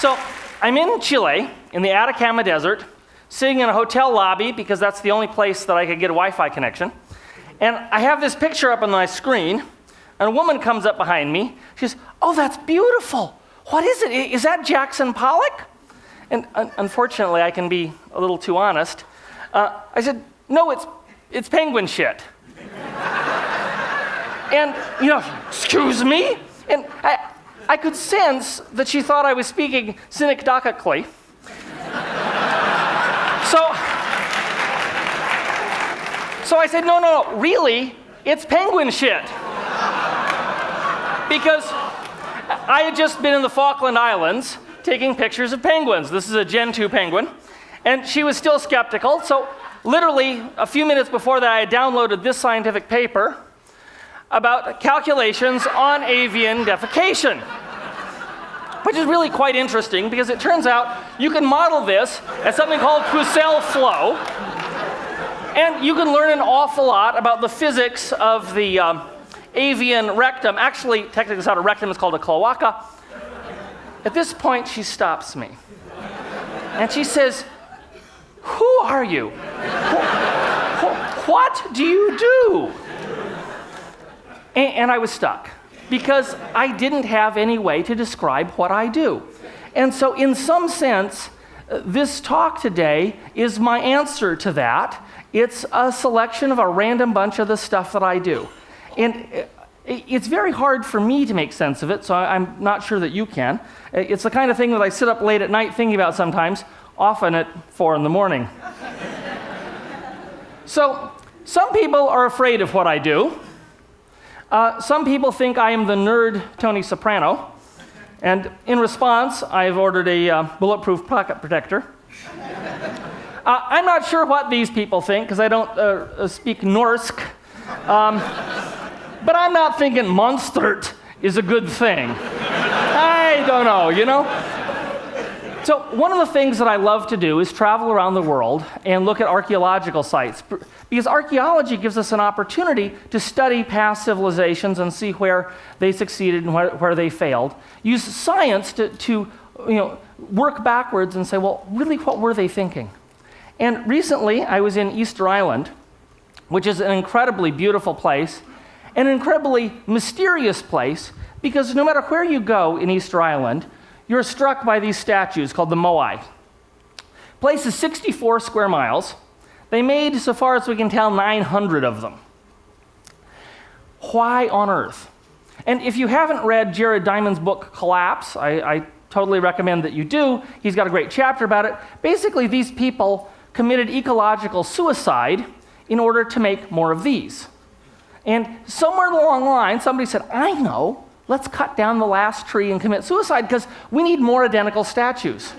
So I'm in Chile, in the Atacama Desert, sitting in a hotel lobby because that's the only place that I could get a Wi-Fi connection. And I have this picture up on my screen, and a woman comes up behind me. She says, "Oh, that's beautiful. What is it? Is that Jackson Pollock?" And unfortunately, I can be a little too honest. I said, "No, it's penguin shit." And, excuse me? And I could sense that she thought I was speaking synecdochically. So I said, no, really, it's penguin shit. Because I had just been in the Falkland Islands taking pictures of penguins. This is a Gen 2 penguin. And she was still skeptical. So literally, a few minutes before that, I had downloaded this scientific paper about calculations on avian defecation, which is really quite interesting because it turns out you can model this as something called Pucelle flow, and you can learn an awful lot about the physics of the avian rectum. Actually, technically it's not a rectum, it's called a cloaca. At this point, she stops me, and she says, "Who are you? What do you do?" And I was stuck because I didn't have any way to describe what I do. And so in some sense, this talk today is my answer to that. It's a selection of a random bunch of the stuff that I do. And it's very hard for me to make sense of it, so I'm not sure that you can. It's the kind of thing that I sit up late at night thinking about sometimes, often at 4 a.m. So some people are afraid of what I do. Some people think I am the nerd Tony Soprano, and in response, I've ordered a bulletproof pocket protector. I'm not sure what these people think, because I don't speak Norse, but I'm not thinking monstert is a good thing. I don't know, So one of the things that I love to do is travel around the world and look at archaeological sites, because archaeology gives us an opportunity to study past civilizations and see where they succeeded and where they failed. Use science to work backwards and say, well, really, what were they thinking? And recently, I was in Easter Island, which is an incredibly beautiful place, an incredibly mysterious place, because no matter where you go in Easter Island, you're struck by these statues called the Moai. The place is 64 square miles. They made, so far as we can tell, 900 of them. Why on earth? And if you haven't read Jared Diamond's book, Collapse, I totally recommend that you do. He's got a great chapter about it. Basically, these people committed ecological suicide in order to make more of these. And somewhere along the line, somebody said, I know, let's cut down the last tree and commit suicide because we need more identical statues.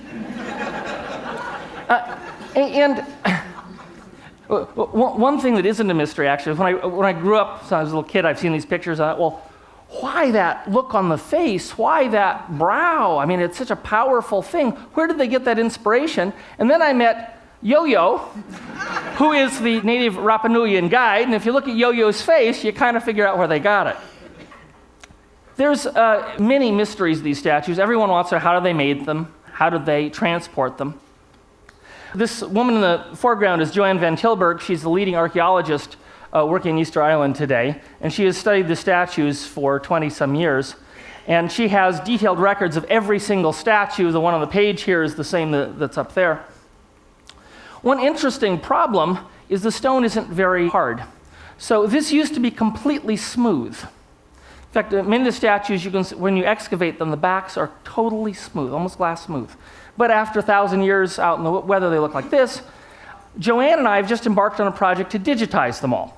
One thing that isn't a mystery, actually, when I grew up, so I was a little kid, I've seen these pictures, I thought, well, why that look on the face? Why that brow? I mean, it's such a powerful thing. Where did they get that inspiration? And then I met Yo-Yo, who is the native Rapa Nuian guide, and if you look at Yo-Yo's face, you kind of figure out where they got it. There's many mysteries, these statues. Everyone wants to know how they made them, how did they transport them. This woman in the foreground is Joanne Van Tilburg. She's the leading archaeologist working in Easter Island today, and she has studied the statues for 20-some years. And she has detailed records of every single statue. The one on the page here is the same that's up there. One interesting problem is the stone isn't very hard. So this used to be completely smooth. In fact, many of the statues, when you excavate them, the backs are totally smooth, almost glass smooth. But after 1,000 years out in the weather, they look like this. Joanne and I have just embarked on a project to digitize them all.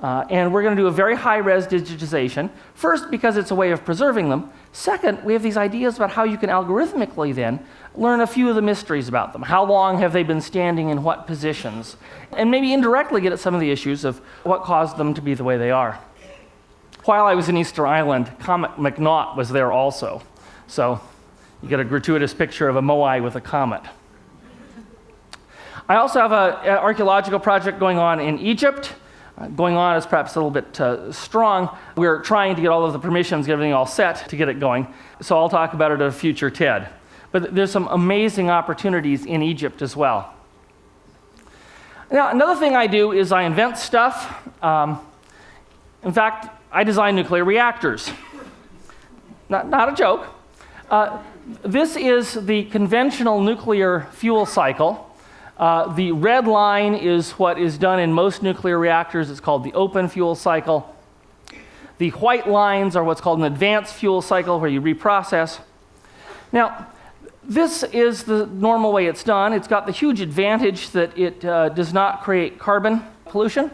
And we're going to do a very high-res digitization. First, because it's a way of preserving them. Second, we have these ideas about how you can algorithmically then learn a few of the mysteries about them. How long have they been standing in what positions? And maybe indirectly get at some of the issues of what caused them to be the way they are. While I was in Easter Island, Comet McNaught was there also. So you get a gratuitous picture of a Moai with a comet. I also have an archaeological project going on in Egypt. Going on is perhaps a little bit strong. We're trying to get all of the permissions, get everything all set to get it going. So I'll talk about it at a future TED. But there's some amazing opportunities in Egypt as well. Now, another thing I do is I invent stuff. In fact, I design nuclear reactors. Not a joke. This is the conventional nuclear fuel cycle. The red line is what is done in most nuclear reactors. It's called the open fuel cycle. The white lines are what's called an advanced fuel cycle, where you reprocess. Now, this is the normal way it's done. It's got the huge advantage that it does not create carbon pollution.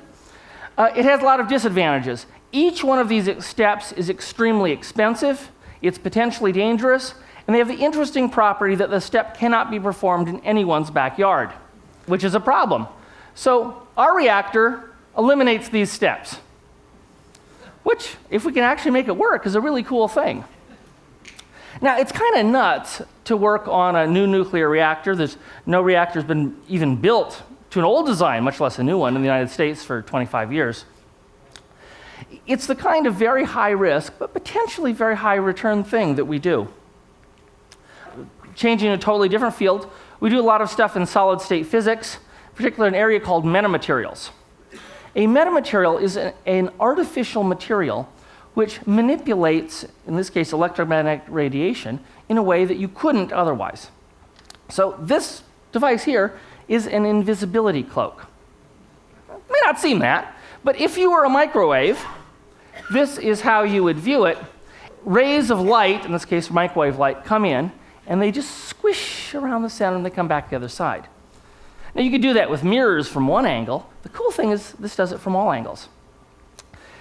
It has a lot of disadvantages. Each one of these steps is extremely expensive. It's potentially dangerous. And they have the interesting property that the step cannot be performed in anyone's backyard, which is a problem. So our reactor eliminates these steps, which, if we can actually make it work, is a really cool thing. Now, it's kind of nuts to work on a new nuclear reactor. There's no reactor's been even built to an old design, much less a new one, in the United States for 25 years. It's the kind of very high risk, but potentially very high return thing that we do. Changing a totally different field, we do a lot of stuff in solid state physics, particularly an area called metamaterials. A metamaterial is an artificial material which manipulates, in this case, electromagnetic radiation in a way that you couldn't otherwise. So this device here is an invisibility cloak. It may not seem that, but if you were a microwave, this is how you would view it. Rays of light, in this case microwave light, come in, and they just squish around the center and they come back the other side. Now you could do that with mirrors from one angle. The cool thing is this does it from all angles.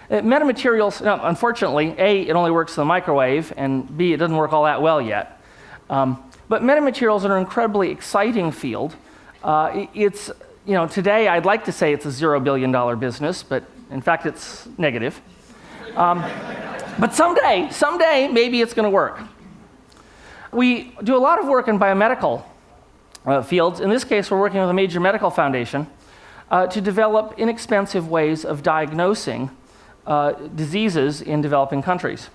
Metamaterials, now, unfortunately, A, it only works in the microwave, and B, it doesn't work all that well yet. But metamaterials are an incredibly exciting field. It's, today I'd like to say it's a $0 billion business, but in fact it's negative. But someday, maybe it's going to work. We do a lot of work in biomedical fields. In this case, we're working with a major medical foundation to develop inexpensive ways of diagnosing diseases in developing countries.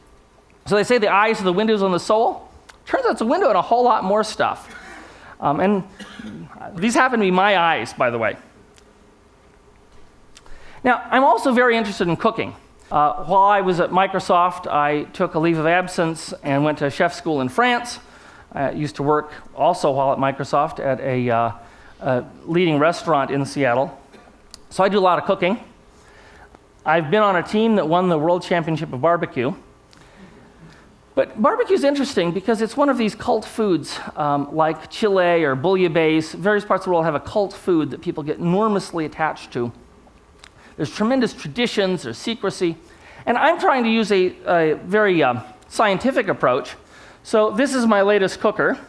So they say the eyes are the windows on the soul. Turns out it's a window on a whole lot more stuff. And these happen to be my eyes, by the way. Now, I'm also very interested in cooking. While I was at Microsoft, I took a leave of absence and went to chef school in France. I used to work also while at Microsoft at a leading restaurant in Seattle. So I do a lot of cooking. I've been on a team that won the World Championship of Barbecue. But barbecue is interesting because it's one of these cult foods like chile or bouillabaisse. Various parts of the world have a cult food that people get enormously attached to. There's tremendous traditions, there's secrecy. And I'm trying to use a very scientific approach. So this is my latest cooker.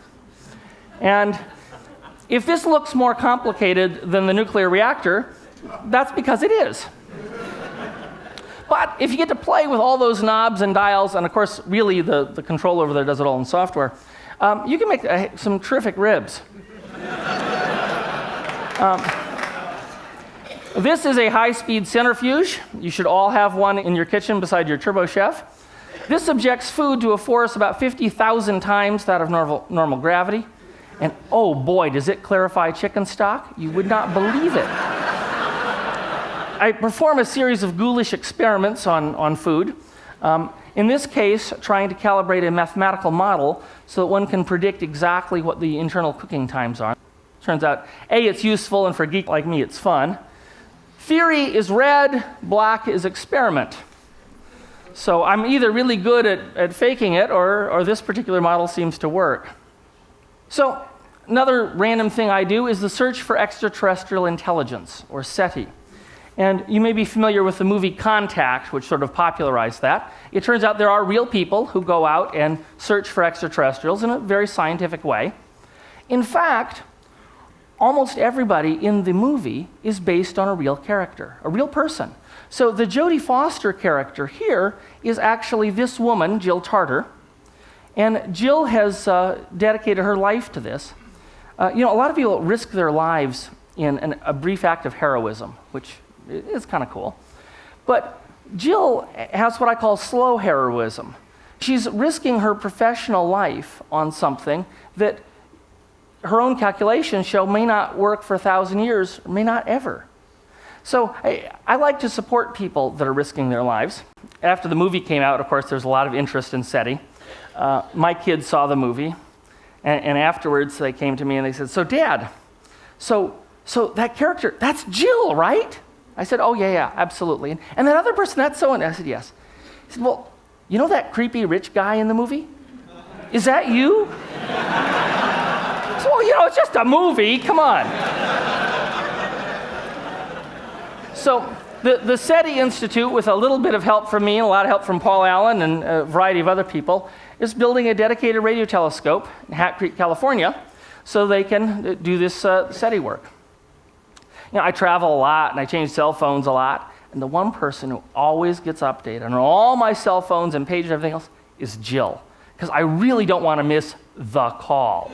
And if this looks more complicated than the nuclear reactor, that's because it is. But if you get to play with all those knobs and dials, and of course, really the control over there does it all in software, you can make some terrific ribs. This is a high-speed centrifuge. You should all have one in your kitchen beside your Turbo Chef. This subjects food to a force about 50,000 times that of normal gravity. And oh boy, does it clarify chicken stock? You would not believe it. I perform a series of ghoulish experiments on food. In this case, trying to calibrate a mathematical model so that one can predict exactly what the internal cooking times are. Turns out, A, it's useful, and for a geek like me, it's fun. Theory is red, black is experiment. So I'm either really good at faking it, or this particular model seems to work. So another random thing I do is the search for extraterrestrial intelligence, or SETI. And you may be familiar with the movie Contact, which sort of popularized that. It turns out there are real people who go out and search for extraterrestrials in a very scientific way. In fact, almost everybody in the movie is based on a real character, a real person. So the Jodie Foster character here is actually this woman, Jill Tarter. And Jill has dedicated her life to this. A lot of people risk their lives in a brief act of heroism, which is kind of cool. But Jill has what I call slow heroism. She's risking her professional life on something that her own calculations show may not work for 1,000 years, or may not ever. So I like to support people that are risking their lives. After the movie came out, of course, there's a lot of interest in SETI. My kids saw the movie, and afterwards they came to me and they said, "So Dad, so that character, that's Jill, right?" I said, "Oh yeah, absolutely. And that other person, that's so," and I said, "Yes." He said, "Well, you know that creepy rich guy in the movie? Is that you?" I said, "Well, it's just a movie, come on." So the SETI Institute, with a little bit of help from me and a lot of help from Paul Allen and a variety of other people, is building a dedicated radio telescope in Hat Creek, California, so they can do this SETI work. I travel a lot and I change cell phones a lot, and the one person who always gets updated on all my cell phones and pages and everything else is Jill, because I really don't want to miss the call.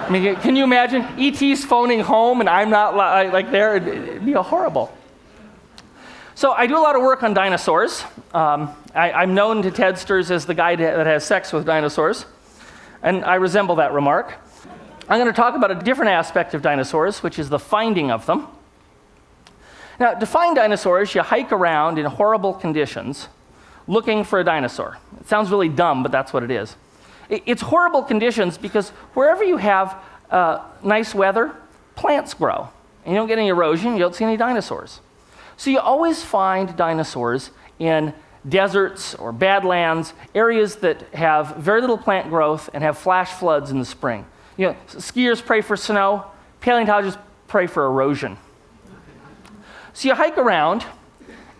I mean, can you imagine? E.T.'s phoning home and I'm not like there? It'd be horrible. So I do a lot of work on dinosaurs. I'm known to Tedsters as the guy that has sex with dinosaurs, and I resemble that remark. I'm going to talk about a different aspect of dinosaurs, which is the finding of them. Now, to find dinosaurs, you hike around in horrible conditions looking for a dinosaur. It sounds really dumb, but that's what it is. It's horrible conditions because wherever you have nice weather, plants grow. And you don't get any erosion, you don't see any dinosaurs. So you always find dinosaurs in deserts or badlands, areas that have very little plant growth and have flash floods in the spring. Skiers pray for snow, paleontologists pray for erosion. So you hike around,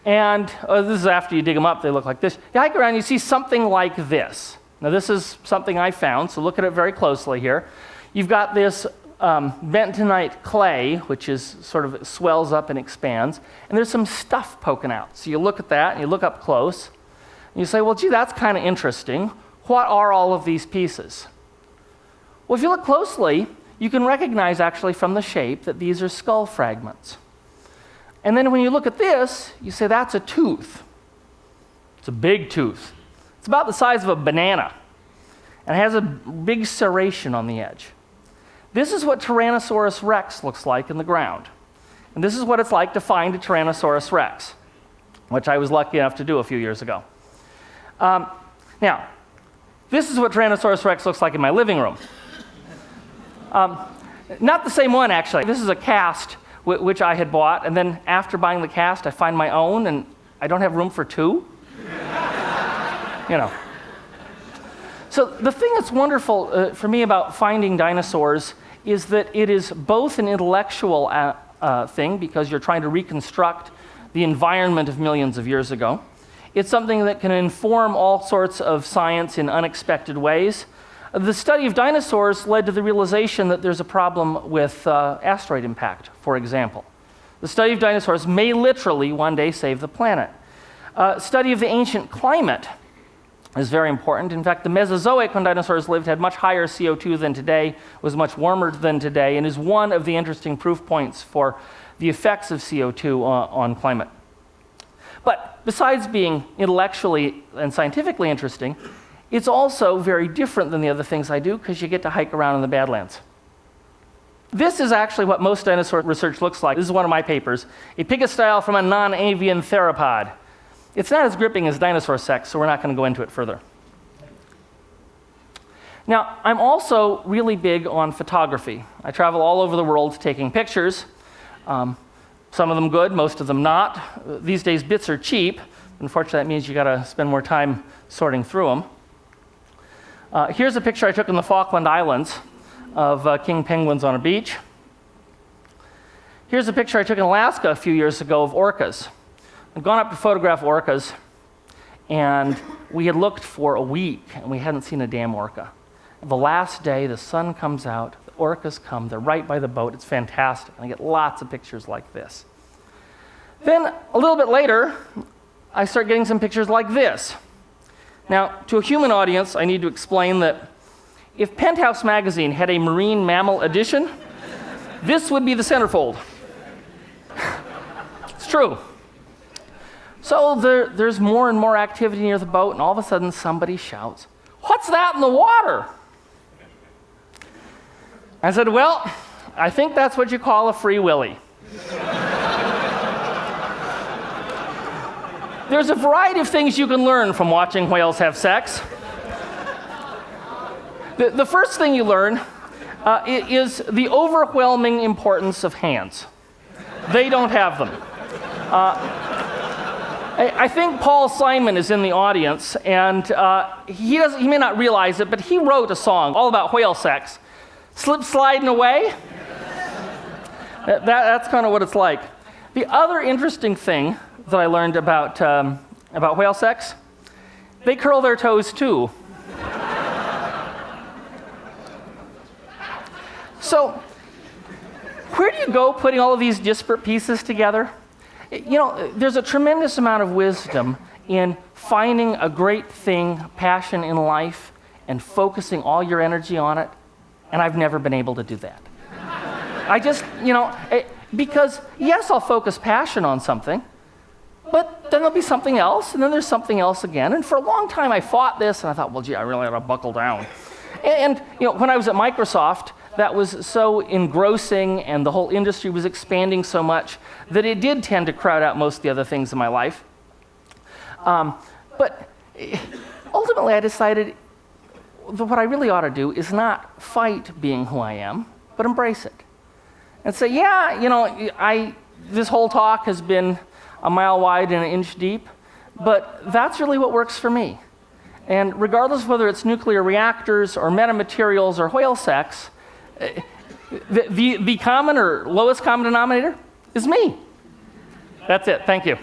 and this is after you dig them up, they look like this. You hike around, you see something like this. Now this is something I found, so look at it very closely here. You've got this bentonite clay, which is sort of swells up and expands, and there's some stuff poking out. So you look at that, and you look up close, and you say, well, gee, that's kind of interesting. What are all of these pieces? Well, if you look closely, you can recognize actually from the shape that these are skull fragments. And then when you look at this, you say that's a tooth. It's a big tooth. It's about the size of a banana, and it has a big serration on the edge. This is what Tyrannosaurus rex looks like in the ground. And this is what it's like to find a Tyrannosaurus rex, which I was lucky enough to do a few years ago. Now, this is what Tyrannosaurus rex looks like in my living room. Not the same one, actually. This is a cast which I had bought, and then after buying the cast, I find my own, and I don't have room for two. So the thing that's wonderful for me about finding dinosaurs is that it is both an intellectual thing, because you're trying to reconstruct the environment of millions of years ago. It's something that can inform all sorts of science in unexpected ways. The study of dinosaurs led to the realization that there's a problem with asteroid impact, for example. The study of dinosaurs may literally one day save the planet. Study of the ancient climate is very important. In fact, the Mesozoic, when dinosaurs lived, had much higher CO2 than today, was much warmer than today, and is one of the interesting proof points for the effects of CO2 on climate. But besides being intellectually and scientifically interesting, it's also very different than the other things I do, because you get to hike around in the Badlands. This is actually what most dinosaur research looks like. This is one of my papers. A pygostyle from a non-avian theropod. It's not as gripping as dinosaur sex, so we're not going to go into it further. Now, I'm also really big on photography. I travel all over the world taking pictures. Some of them good, most of them not. These days, bits are cheap. Unfortunately, that means you got to spend more time sorting through them. Here's a picture I took in the Falkland Islands of king penguins on a beach. Here's a picture I took in Alaska a few years ago of orcas. I'd gone up to photograph orcas, and we had looked for a week, and we hadn't seen a damn orca. The last day, the sun comes out, the orcas come, they're right by the boat, it's fantastic. I get lots of pictures like this. Then, a little bit later, I start getting some pictures like this. Now, to a human audience, I need to explain that if Penthouse magazine had a marine mammal edition, this would be the centerfold. It's true. So there's more and more activity near the boat, and all of a sudden somebody shouts, "What's that in the water?" I said, well, I think that's what you call a free willy. There's a variety of things you can learn from watching whales have sex. The first thing you learn is the overwhelming importance of hands. They don't have them. I think Paul Simon is in the audience, and he may not realize it, but he wrote a song all about whale sex. Slip sliding away? That's kind of what it's like. The other interesting thing that I learned about whale sex, they curl their toes too. So, where do you go putting all of these disparate pieces together? You know, there's a tremendous amount of wisdom in finding a great thing, passion in life, and focusing all your energy on it, and I've never been able to do that. I just, because yes, I'll focus passion on something, but then there'll be something else, and then there's something else again. And for a long time, I fought this, and I thought, well, gee, I really ought to buckle down. And when I was at Microsoft, that was so engrossing, and the whole industry was expanding so much that it did tend to crowd out most of the other things in my life. But ultimately, I decided that what I really ought to do is not fight being who I am, but embrace it. And say, yeah, this whole talk has been a mile wide and an inch deep, but that's really what works for me. And regardless of whether it's nuclear reactors or metamaterials or whale sex, the common or lowest common denominator is me. That's it. Thank you.